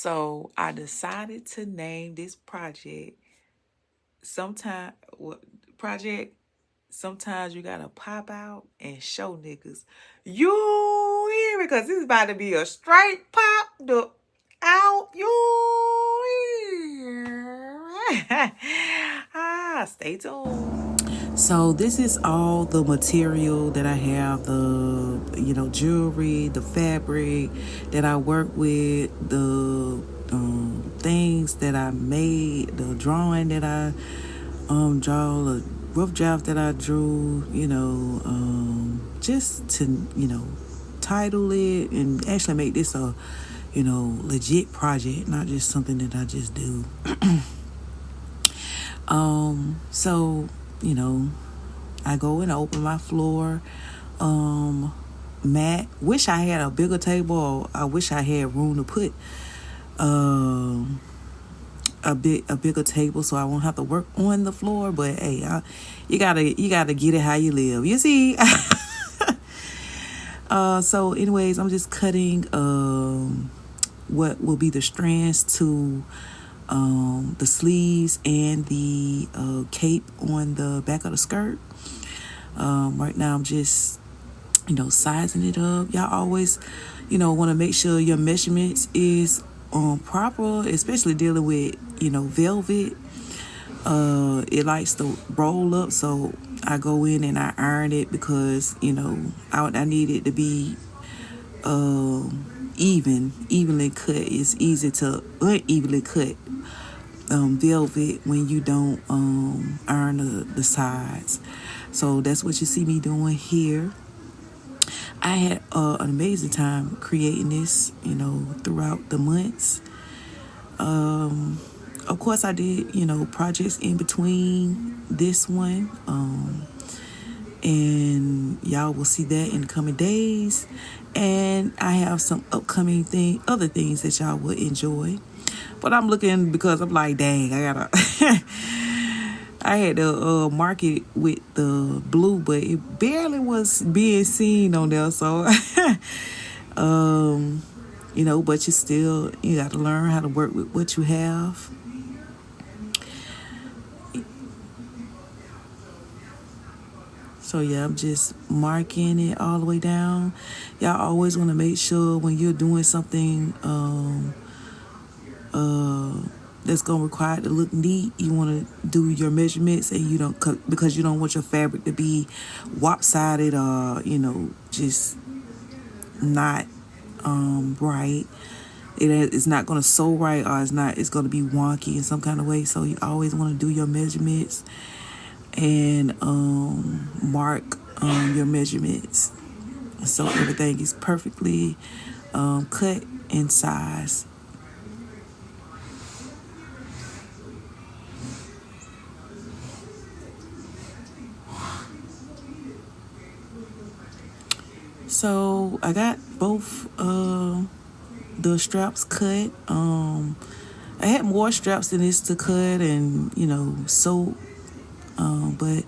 So I decided to name this project sometime what project sometimes you gotta pop out and show niggas you hear me because this is about to be a straight pop the out you hear. Stay tuned. So this is all the material that I have, the jewelry, the fabric that I work with, the things that I made, the drawing that I draw, the rough draft that I drew, just to, title it and actually make this a, legit project, not just something that I just do. So, I go and open my floor mat. Wish I had a bigger table, or I wish I had room to put a bigger table so I won't have to work on the floor. But hey, you gotta get it how you live. You see. So anyways, I'm just cutting what will be the strands to the sleeves and the cape on the back of the skirt. Right now I'm just sizing it up. Y'all always want to make sure your measurements is proper, especially dealing with velvet. It likes to roll up, so I go in and I iron it because I need it to be evenly cut. It's easy to unevenly cut velvet when you don't iron the sides. So that's what you see me doing here. I had an amazing time creating this, throughout the months. Of course, I did, projects in between this one. And y'all will see that in the coming days. And I have some upcoming other things that y'all will enjoy. But I'm looking because I'm like, dang, I gotta. I had to mark it with the blue, but it barely was being seen on there. So, but you got to learn how to work with what you have. So yeah, I'm just marking it all the way down. Y'all always want to make sure when you're doing something that's gonna require it to look neat, you want to do your measurements, and because you don't want your fabric to be lopsided or just not right. It's not gonna sew right, or it's gonna be wonky in some kind of way. So you always want to do your measurements and mark your measurements so everything is perfectly cut in size. So I got both the straps cut. I had more straps than this to cut and sew, but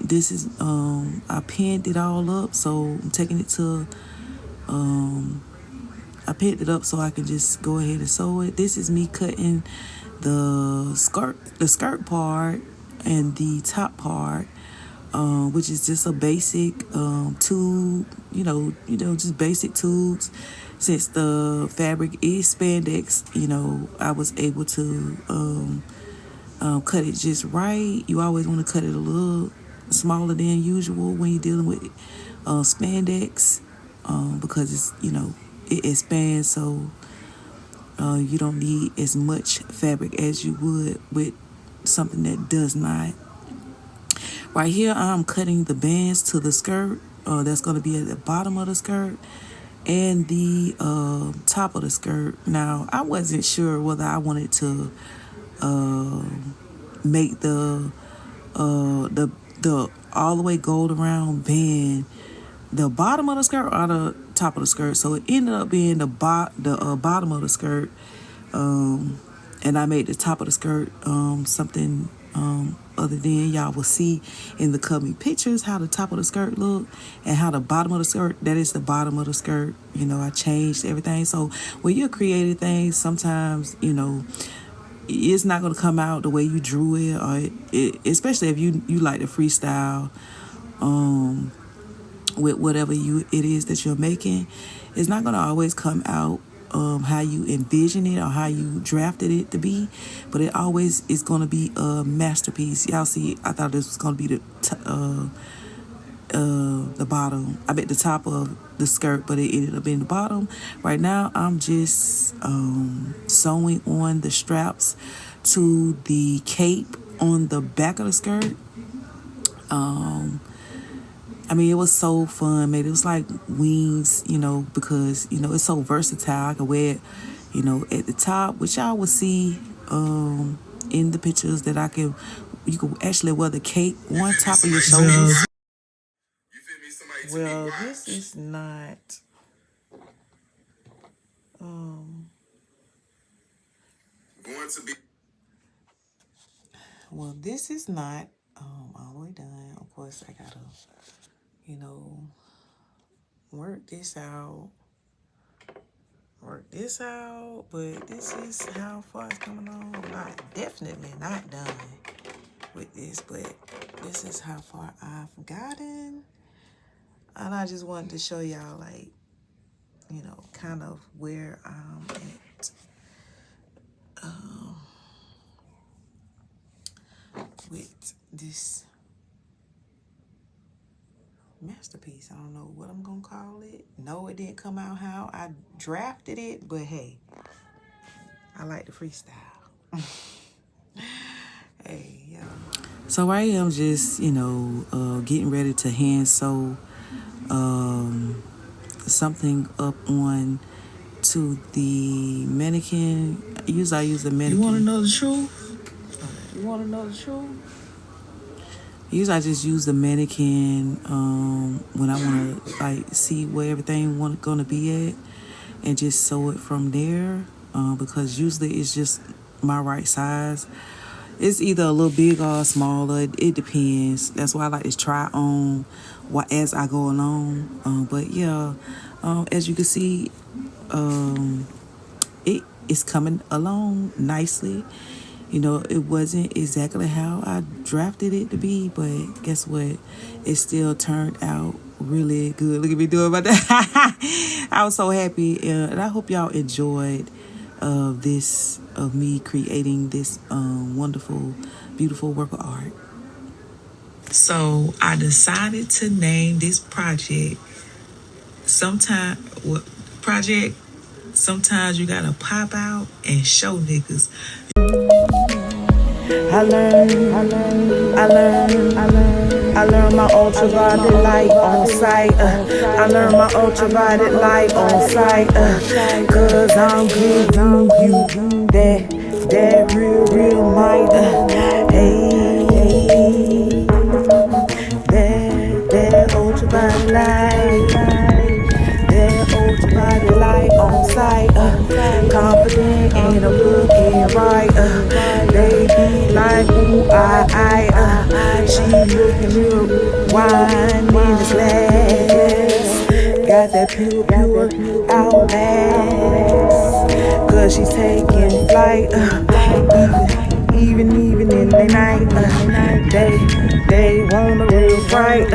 this is I pinned it all up, so I'm taking it to I pinned it up so I can just go ahead and sew it. This is me cutting the skirt part and the top part, which is just a basic tube, just basic tubes. Since the fabric is spandex, I was able to cut it just right. You always want to cut it a little smaller than usual when you're dealing with spandex, because it's it expands, so you don't need as much fabric as you would with something that does not. Right here, I'm cutting the bands to the skirt. That's going to be at the bottom of the skirt and the top of the skirt. Now, I wasn't sure whether I wanted to make the all the way gold around band the bottom of the skirt or the top of the skirt. So it ended up being the bottom of the skirt, and I made the top of the skirt something other than y'all will see in the coming pictures how the top of the skirt look and how the bottom of the skirt, that is the bottom of the skirt. You know, I changed everything. So when you're creating things, sometimes, you know, it's not going to come out the way you drew it, or especially if you like to freestyle with whatever it is that you're making. It's not going to always come out how you envision it or how you drafted it to be, but it always is going to be a masterpiece. Y'all see, I thought this was going to be the bottom. I bet the top of the skirt, but it ended up being the bottom. Right now, I'm just sewing on the straps to the cape on the back of the skirt. I mean, it was so fun, man. It was like wings, you know, because, you know, it's so versatile. I could wear it, you know, at the top, which y'all will see in the pictures that you can actually wear the cape on top of your shoulders. Well, this is not, going to be. Well, this is not all the way done. Of course, I gotta, you know, work this out, but this is how far it's coming on. Definitely not done with this, but this is how far I've gotten. And I just wanted to show y'all, like, you know, kind of where I'm at with this masterpiece. I don't know what I'm gonna call it. No, it didn't come out how I drafted it, but hey, I like to freestyle. Hey, yeah. So I am just, you know, getting ready to hand sew something up on to the mannequin. Usually I use the mannequin. You want to know the truth? Usually I just use the mannequin when I want to like see where everything gonna be at, and just sew it from there because usually it's just my right size. It's either a little big or smaller. It depends. That's why I like to try on as I go along. But yeah, as you can see, it is coming along nicely. You know, it wasn't exactly how I drafted it to be, but guess what? It still turned out really good. Look at me doing about that. I was so happy, and I hope y'all enjoyed of me creating this wonderful, beautiful work of art. So I decided to name this project sometimes you gotta pop out and show niggas. I learned my ultraviolet light on sight. I learned my ultraviolet light on sight. Cause I'm giving you that real might. Hey, that ultraviolet light. That ultraviolet light on sight. Confident and I'm looking right. They be like, ooh, she looking real wine in the glass. Got that pure outlast. Cause she's taking flight. Even in the night. They want a real fight.